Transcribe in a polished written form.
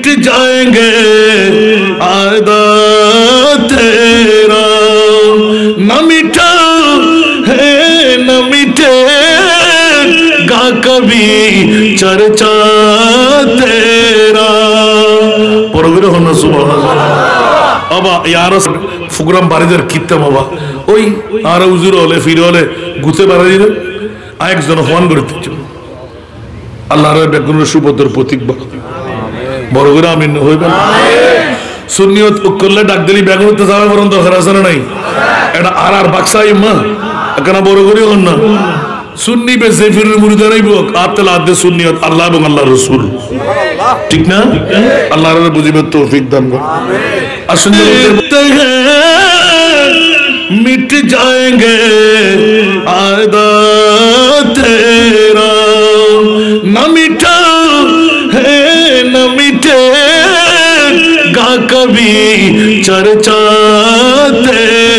मिट जाएंगे आदा तेरा न मिटा है न मिटेगा कभी चर्चा तेरा পরগরে হন না সুবহানাল্লাহ বাবা ইয়ার প্রোগ্রাম বাড়িদের কিত্তা বাবা ওই আর হুজুর হলে ফিরে হলে গুতে বাড়া দিলে আরেকজন ফোন করে দিচ্ছ আল্লাহর বেগুনের সুবদর প্রতীক বড় করে আমিন হইবেন সুন্নিয়ত করলে ডাক দিলি বেগুনতে যাওয়ার বরং দরকার আছে না নাই এটা আর বাক্সাই মা এখানে বড় করে হন না সুন্নি বেশে ফিরে মুরিদারাই বক আতলা আদে সুন্নিয়ত আল্লাহ এবং আল্লাহর রাসূল ঠিক না আল্লাহর বুঝিবার তৌফিক দান করুন আসুন বলতে हैं मिट जाएंगे आदा तेरा न मिटा है न मिटेगा कभी चर्चा तेरा